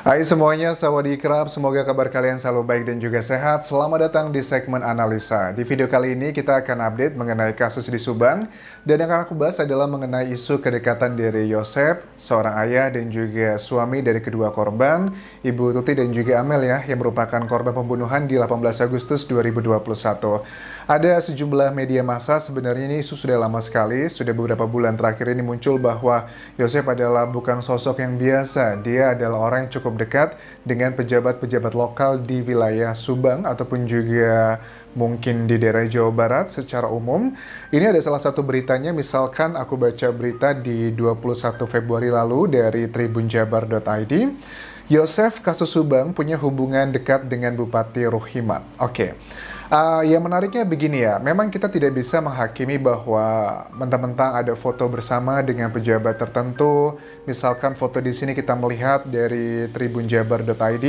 Hai semuanya, sawadee-krap. Semoga kabar kalian selalu baik dan juga sehat. Selamat datang di segmen analisa. Di video kali ini kita akan update mengenai kasus di Subang. Dan yang akan aku bahas adalah mengenai isu kedekatan dari Yosep, seorang ayah dan juga suami dari kedua korban, Ibu Tuti dan juga Amel ya, yang merupakan korban pembunuhan di 18 Agustus 2021. Ada sejumlah media massa, sebenarnya ini isu sudah lama sekali, sudah beberapa bulan terakhir ini muncul bahwa Yosep adalah bukan sosok yang biasa. Dia adalah orang yang cukup dekat dengan pejabat-pejabat lokal di wilayah Subang ataupun juga mungkin di daerah Jawa Barat secara umum. Ini ada salah satu beritanya, misalkan aku baca berita di 21 Februari lalu dari tribunjabar.id. Yosep kasus Subang punya hubungan dekat dengan Bupati Ruhimat. Oke. Yang menariknya begini ya, memang kita tidak bisa menghakimi bahwa mentang-mentang ada foto bersama dengan pejabat tertentu. Misalkan foto di sini kita melihat dari tribunjabar.id,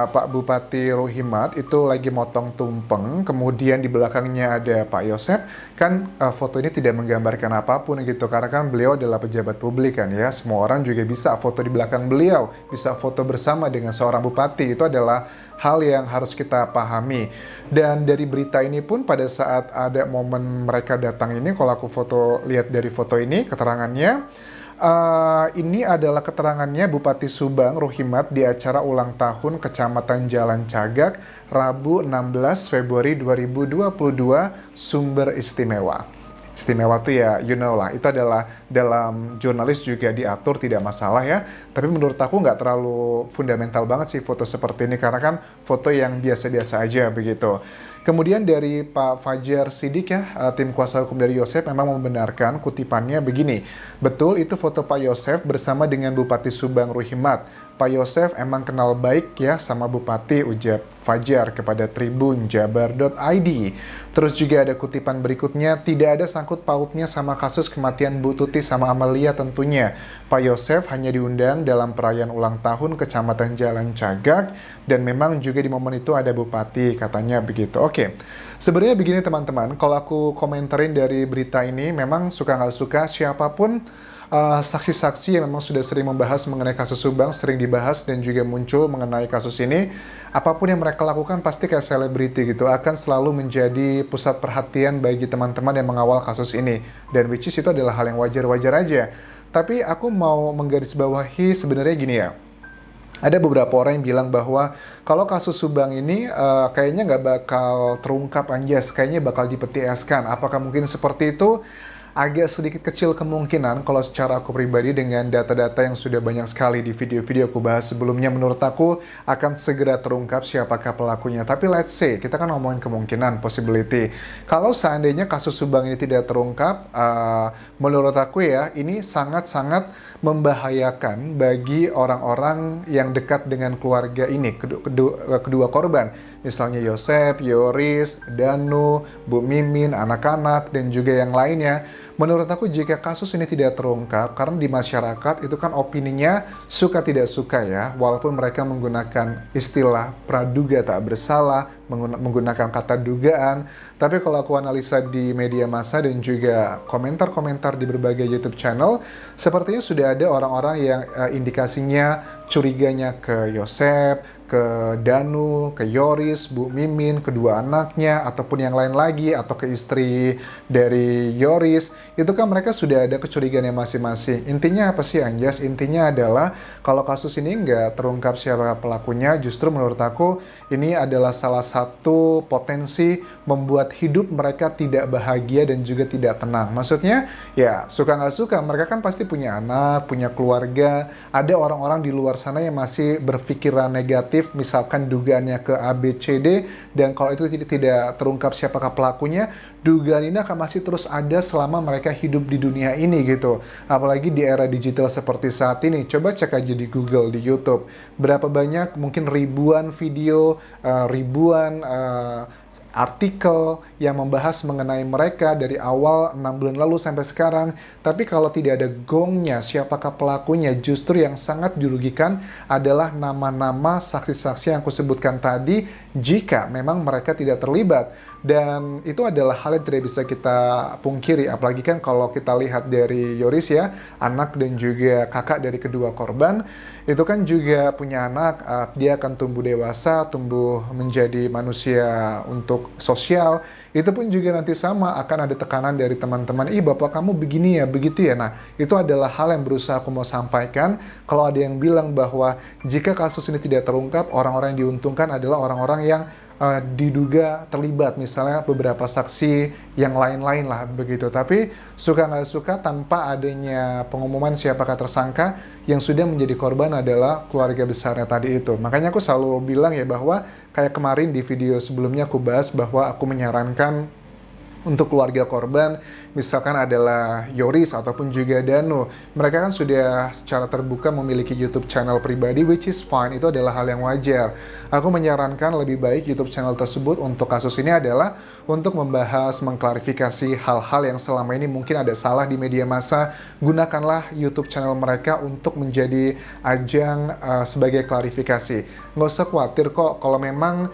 Pak Bupati Ruhimat itu lagi motong tumpeng, kemudian di belakangnya ada Pak Yosep. Kan foto ini tidak menggambarkan apapun gitu, karena kan beliau adalah pejabat publik kan ya. Semua orang juga bisa foto di belakang beliau, bisa foto bersama dengan seorang bupati. Itu adalah hal yang harus kita pahami. Dan dari berita ini pun pada saat ada momen mereka datang ini, kalau aku lihat dari foto ini, keterangannya, ini adalah keterangannya Bupati Subang Ruhimat di acara ulang tahun Kecamatan Jalan Cagak, Rabu 16 Februari 2022, sumber istimewa. Istimewa tuh ya, you know lah, itu adalah dalam jurnalis juga diatur, tidak masalah ya. Tapi menurut aku nggak terlalu fundamental banget sih foto seperti ini, karena kan foto yang biasa-biasa aja begitu. Kemudian dari Pak Fajar Sidik ya, tim kuasa hukum dari Yosep memang membenarkan kutipannya begini. Betul, itu foto Pak Yosep bersama dengan Bupati Subang Ruhimat. Pak Yosef emang kenal baik ya sama Bupati, ujar Fajar kepada tribunjabar.id. Terus juga ada kutipan berikutnya, tidak ada sangkut pautnya sama kasus kematian Bu Tuti sama Amalia tentunya. Pak Yosef hanya diundang dalam perayaan ulang tahun Kecamatan Jalan Cagak, dan memang juga di momen itu ada Bupati, katanya begitu. Oke, sebenarnya begini teman-teman, kalau aku komentarin dari berita ini, memang suka nggak suka siapapun, saksi-saksi yang memang sudah sering membahas mengenai kasus Subang, sering dibahas dan juga muncul mengenai kasus ini, apapun yang mereka lakukan pasti kayak selebriti gitu, akan selalu menjadi pusat perhatian bagi teman-teman yang mengawal kasus ini. Dan which is itu adalah hal yang wajar-wajar aja. Tapi aku mau menggarisbawahi sebenarnya gini ya. Ada beberapa orang yang bilang bahwa kalau kasus Subang ini kayaknya nggak bakal terungkap anjas, kayaknya bakal dipetieskan. Apakah mungkin seperti itu? Agak sedikit kecil kemungkinan kalau secara aku pribadi dengan data-data yang sudah banyak sekali di video-video aku bahas sebelumnya, menurut aku akan segera terungkap siapakah pelakunya. Tapi let's say, kita kan ngomongin kemungkinan, possibility. Kalau seandainya kasus Subang ini tidak terungkap, menurut aku ya, ini sangat-sangat membahayakan bagi orang-orang yang dekat dengan keluarga ini, kedua korban. Misalnya Yosep, Yoris, Danu, Bu Mimin, anak-anak, dan juga yang lainnya. Menurut aku jika kasus ini tidak terungkap, karena di masyarakat itu kan opininya suka tidak suka ya, walaupun mereka menggunakan istilah praduga tak bersalah, menggunakan kata dugaan, tapi kalau aku analisa di media massa dan juga komentar-komentar di berbagai YouTube channel, sepertinya sudah ada orang-orang yang indikasinya curiganya ke Yosep, ke Danu, ke Yoris, Bu Mimin, kedua anaknya, ataupun yang lain lagi, atau ke istri dari Yoris, itu kan mereka sudah ada kecurigaan yang masing-masing. Intinya apa sih Anjas? Intinya adalah kalau kasus ini nggak terungkap siapa pelakunya, justru menurut aku ini adalah salah satu potensi membuat hidup mereka tidak bahagia dan juga tidak tenang. Maksudnya ya suka nggak suka, mereka kan pasti punya anak, punya keluarga, ada orang-orang di luar sana yang masih berpikiran negatif, misalkan dugaannya ke A, B, C, D, dan kalau itu tidak terungkap siapakah pelakunya, dugaan ini akan masih terus ada selama mereka hidup di dunia ini gitu. Apalagi di era digital seperti saat ini. Coba cek aja di Google, di YouTube. Berapa banyak, mungkin ribuan video, ribuan artikel yang membahas mengenai mereka dari awal 6 bulan lalu sampai sekarang. Tapi kalau tidak ada gongnya, siapakah pelakunya, justru yang sangat dirugikan adalah nama-nama saksi-saksi yang aku sebutkan tadi jika memang mereka tidak terlibat. Dan itu adalah hal yang tidak bisa kita pungkiri, apalagi kan kalau kita lihat dari Yoris ya, anak dan juga kakak dari kedua korban, itu kan juga punya anak, dia akan tumbuh dewasa, tumbuh menjadi manusia untuk sosial, itu pun juga nanti sama, akan ada tekanan dari teman-teman, ih bapak kamu begini ya, begitu ya. Nah, itu adalah hal yang berusaha aku mau sampaikan, kalau ada yang bilang bahwa jika kasus ini tidak terungkap, orang-orang yang diuntungkan adalah orang-orang yang diduga terlibat, misalnya beberapa saksi yang lain-lain lah begitu. Tapi suka nggak suka, tanpa adanya pengumuman siapakah tersangka, yang sudah menjadi korban adalah keluarga besarnya tadi itu. Makanya aku selalu bilang ya bahwa kayak kemarin di video sebelumnya aku bahas bahwa aku menyarankan untuk keluarga korban, misalkan adalah Yoris ataupun juga Danu, mereka kan sudah secara terbuka memiliki YouTube channel pribadi, which is fine, itu adalah hal yang wajar. Aku menyarankan lebih baik YouTube channel tersebut untuk kasus ini adalah untuk membahas, mengklarifikasi hal-hal yang selama ini mungkin ada salah di media massa. Gunakanlah YouTube channel mereka untuk menjadi ajang sebagai klarifikasi. Nggak usah khawatir kok kalau memang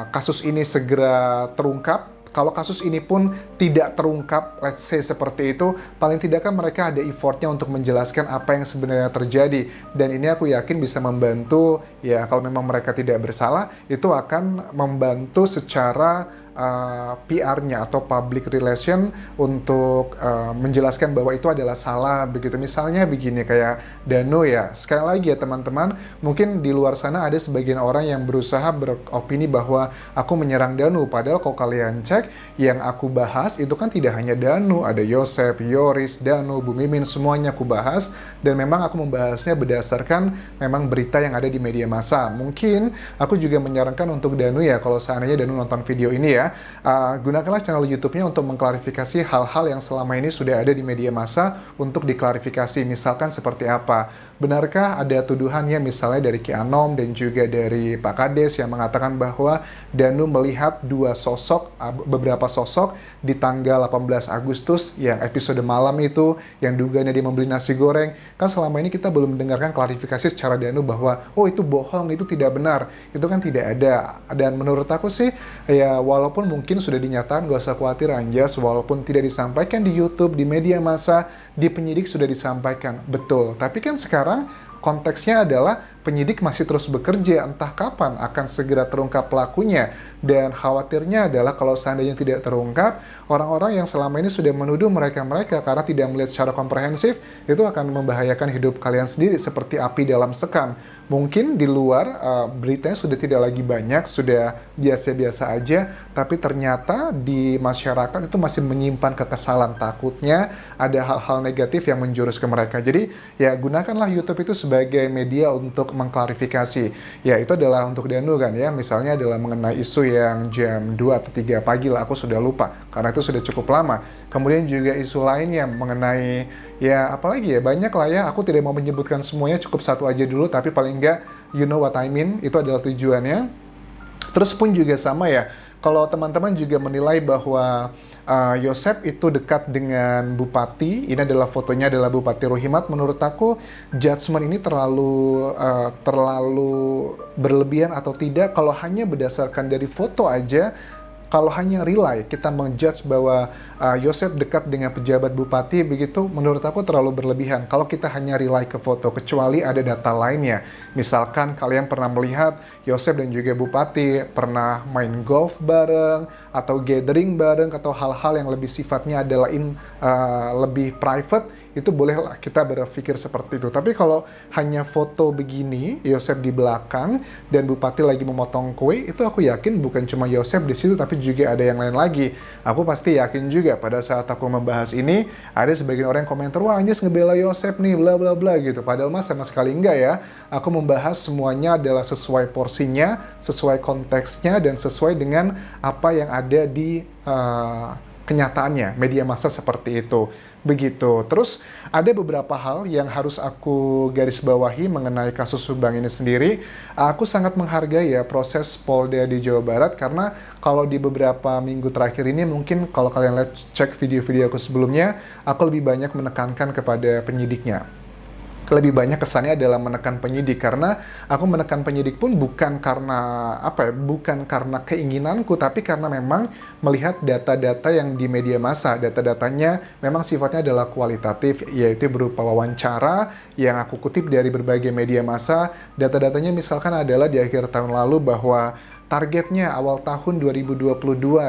kasus ini segera terungkap. Kalau kasus ini pun tidak terungkap, let's say seperti itu, paling tidak kan mereka ada effortnya untuk menjelaskan apa yang sebenarnya terjadi. Dan ini aku yakin bisa membantu, ya kalau memang mereka tidak bersalah, itu akan membantu secara PR-nya atau public relation untuk menjelaskan bahwa itu adalah salah begitu. Misalnya begini kayak Danu ya, sekali lagi ya teman-teman, mungkin di luar sana ada sebagian orang yang berusaha beropini bahwa aku menyerang Danu, padahal kalau kalian cek yang aku bahas itu kan tidak hanya Danu, ada Yosep, Yoris, Danu, Bu Mimin, semuanya aku bahas, dan memang aku membahasnya berdasarkan memang berita yang ada di media massa. Mungkin aku juga menyarankan untuk Danu ya, kalau seandainya Danu nonton video ini ya, gunakanlah channel YouTube-nya untuk mengklarifikasi hal-hal yang selama ini sudah ada di media massa untuk diklarifikasi. Misalkan seperti apa? Benarkah ada tuduhannya misalnya dari Ki Anom dan juga dari Pak Kades yang mengatakan bahwa Danu melihat beberapa sosok di tanggal 18 Agustus yang episode malam itu, yang duganya dia membeli nasi goreng. Kan selama ini kita belum mendengarkan klarifikasi secara Danu bahwa oh itu bohong, itu tidak benar. Itu kan tidak ada. Dan menurut aku sih ya walaupun mungkin sudah dinyatakan, gak usah khawatir Anjas, walaupun tidak disampaikan di YouTube, di media massa, di penyidik sudah disampaikan, betul. Tapi kan sekarang konteksnya adalah penyidik masih terus bekerja, entah kapan akan segera terungkap pelakunya. Dan khawatirnya adalah kalau seandainya tidak terungkap, orang-orang yang selama ini sudah menuduh mereka-mereka karena tidak melihat secara komprehensif, itu akan membahayakan hidup kalian sendiri seperti api dalam sekam. Mungkin di luar beritanya sudah tidak lagi banyak, sudah biasa-biasa aja, tapi ternyata di masyarakat itu masih menyimpan kekesalan, takutnya ada hal-hal negatif yang menjurus ke mereka. Jadi ya gunakanlah YouTube itu sebagai media untuk mengklarifikasi. Ya itu adalah untuk Danu kan ya, misalnya adalah mengenai isu yang jam 2 atau 3 pagi lah, aku sudah lupa karena itu sudah cukup lama. Kemudian juga isu lainnya mengenai ya apalagi ya, banyak lah ya, aku tidak mau menyebutkan semuanya, cukup satu aja dulu, tapi paling enggak you know what I mean, itu adalah tujuannya. Terus pun juga sama ya, kalau teman-teman juga menilai bahwa Yosep itu dekat dengan Bupati, ini adalah fotonya adalah Bupati Rohimat, menurut aku judgement ini terlalu berlebihan atau tidak kalau hanya berdasarkan dari foto aja. Kalau hanya rely, kita menjudge bahwa Yosep dekat dengan pejabat bupati, begitu menurut aku terlalu berlebihan. Kalau kita hanya rely ke foto, kecuali ada data lainnya. Misalkan kalian pernah melihat Yosep dan juga bupati pernah main golf bareng, atau gathering bareng, atau hal-hal yang lebih sifatnya adalah lebih private, itu bolehlah kita berpikir seperti itu. Tapi kalau hanya foto begini, Yosep di belakang, dan bupati lagi memotong kue, itu aku yakin bukan cuma Yosep di situ, tapi juga ada yang lain lagi. Aku pasti yakin juga pada saat aku membahas ini, ada sebagian orang yang komentar, wah Anjas ngebela Yosep nih, bla bla bla gitu. Padahal mas sama sekali enggak ya. Aku membahas semuanya adalah sesuai porsinya, sesuai konteksnya, dan sesuai dengan apa yang ada di kenyataannya, media massa seperti itu. Begitu. Terus ada beberapa hal yang harus aku garis bawahi mengenai kasus Subang ini sendiri. Aku sangat menghargai ya proses Polda di Jawa Barat, karena kalau di beberapa minggu terakhir ini, mungkin kalau kalian lihat cek video-video aku sebelumnya, aku lebih banyak menekankan kepada penyidiknya. lebih banyak kesannya adalah menekan penyidik, karena aku menekan penyidik pun bukan karena bukan karena keinginanku, tapi karena memang melihat data-data yang di media massa. Data-datanya memang sifatnya adalah kualitatif, yaitu berupa wawancara yang aku kutip dari berbagai media massa. Data-datanya misalkan adalah di akhir tahun lalu bahwa targetnya awal tahun 2022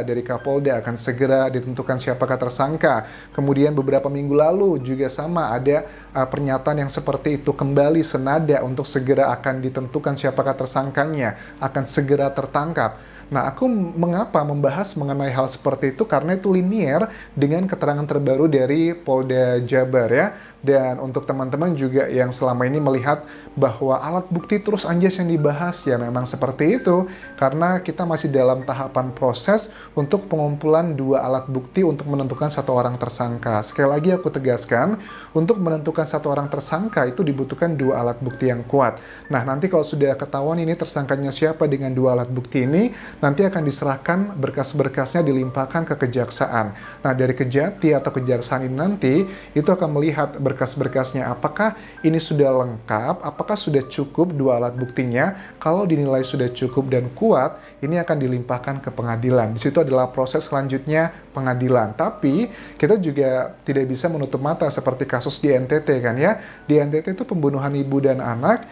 dari Kapolda akan segera ditentukan siapakah tersangka. Kemudian beberapa minggu lalu juga sama ada pernyataan yang seperti itu kembali senada untuk segera akan ditentukan siapakah tersangkanya, akan segera tertangkap. Nah, aku mengapa membahas mengenai hal seperti itu? Karena itu linier dengan keterangan terbaru dari Polda Jabar ya. Dan untuk teman-teman juga yang selama ini melihat bahwa alat bukti terus anjas yang dibahas, ya memang seperti itu. Karena kita masih dalam tahapan proses untuk pengumpulan 2 alat bukti untuk menentukan 1 orang tersangka. Sekali lagi aku tegaskan, untuk menentukan 1 orang tersangka itu dibutuhkan 2 alat bukti yang kuat. Nah, nanti kalau sudah ketahuan ini tersangkanya siapa dengan 2 alat bukti ini, nanti akan diserahkan berkas-berkasnya dilimpahkan ke kejaksaan. Nah, dari Kejati atau kejaksaan ini nanti itu akan melihat berkas-berkasnya apakah ini sudah lengkap, apakah sudah cukup 2 alat buktinya. Kalau dinilai sudah cukup dan kuat, ini akan dilimpahkan ke pengadilan. Di situ adalah proses selanjutnya pengadilan. Tapi kita juga tidak bisa menutup mata seperti kasus di NTT kan ya. Di NTT itu pembunuhan ibu dan anak,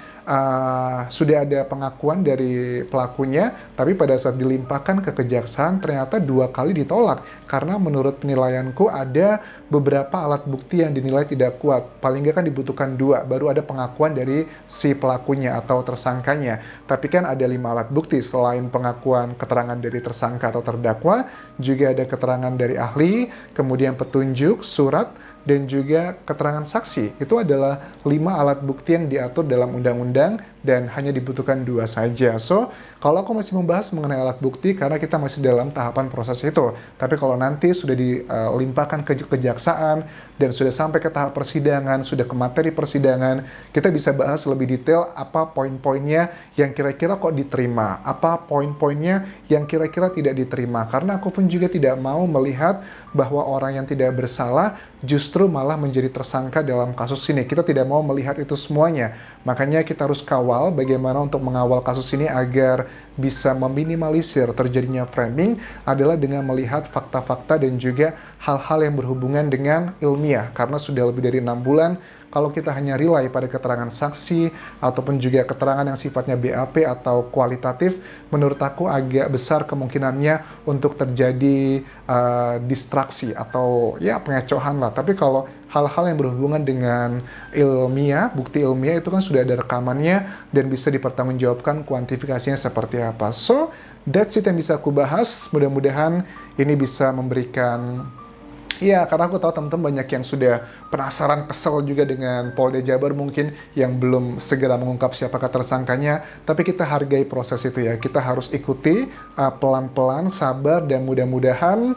sudah ada pengakuan dari pelakunya, tapi pada saat dilimpahkan ke kejaksaan ternyata 2 kali ditolak karena menurut penilaianku ada beberapa alat bukti yang dinilai tidak kuat. Paling nggak kan dibutuhkan 2, baru ada pengakuan dari si pelakunya atau tersangkanya. Tapi kan ada 5 alat bukti, selain pengakuan keterangan dari tersangka atau terdakwa, juga ada keterangan dari ahli, kemudian petunjuk, surat, dan juga keterangan saksi. Itu adalah 5 alat bukti yang diatur dalam undang-undang dan hanya dibutuhkan 2 saja. So, kalau aku masih membahas mengenai alat bukti karena kita masih dalam tahapan proses itu. Tapi kalau nanti sudah dilimpahkan ke kejaksaan dan sudah sampai ke tahap persidangan, sudah ke materi persidangan, kita bisa bahas lebih detail apa poin-poinnya yang kira-kira kok diterima, apa poin-poinnya yang kira-kira tidak diterima. Karena aku pun juga tidak mau melihat bahwa orang yang tidak bersalah justru malah menjadi tersangka dalam kasus ini. Kita tidak mau melihat itu semuanya. Makanya kita harus kawal bagaimana untuk mengawal kasus ini agar bisa meminimalisir terjadinya framing adalah dengan melihat fakta-fakta dan juga hal-hal yang berhubungan dengan ilmiah. Karena sudah lebih dari 6 bulan, kalau kita hanya rely pada keterangan saksi ataupun juga keterangan yang sifatnya BAP atau kualitatif, menurut aku agak besar kemungkinannya untuk terjadi distraksi atau ya pengecohan lah. Tapi kalau hal-hal yang berhubungan dengan ilmiah, bukti ilmiah itu kan sudah ada rekamannya dan bisa dipertanggungjawabkan kuantifikasinya seperti apa. So, that's it yang bisa aku bahas. Mudah-mudahan ini bisa memberikan, ya, karena aku tahu teman-teman banyak yang sudah penasaran, kesel juga dengan Polda Jabar mungkin yang belum segera mengungkap siapakah tersangkanya. Tapi kita hargai proses itu ya. Kita harus ikuti pelan-pelan, sabar, dan mudah-mudahan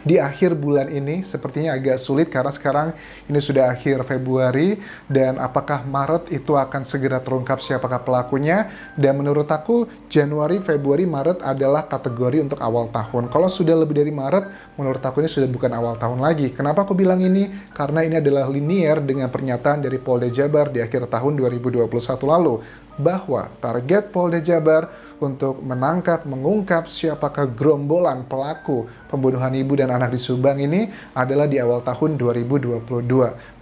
di akhir bulan ini sepertinya agak sulit karena sekarang ini sudah akhir Februari dan apakah Maret itu akan segera terungkap siapakah pelakunya. Dan menurut aku Januari, Februari, Maret adalah kategori untuk awal tahun. Kalau sudah lebih dari Maret, menurut aku ini sudah bukan awal tahun lagi. Kenapa aku bilang ini? Karena ini adalah linier dengan pernyataan dari Polda Jabar di akhir tahun 2021 lalu bahwa target Polda Jabar untuk menangkap, mengungkap siapakah gerombolan pelaku pembunuhan ibu dan anak di Subang ini adalah di awal tahun 2022.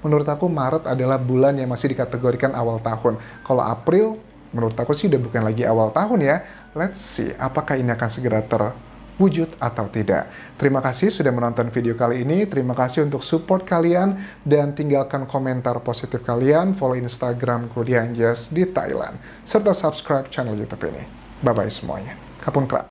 Menurut aku Maret adalah bulan yang masih dikategorikan awal tahun. Kalau April, menurut aku sih udah bukan lagi awal tahun ya. Let's see, apakah ini akan segera terwujud atau tidak. Terima kasih sudah menonton video kali ini. Terima kasih untuk support kalian dan tinggalkan komentar positif kalian. Follow Instagramku di Anjas di Thailand serta subscribe channel YouTube ini. Bye bye semuanya. Kapun Krak.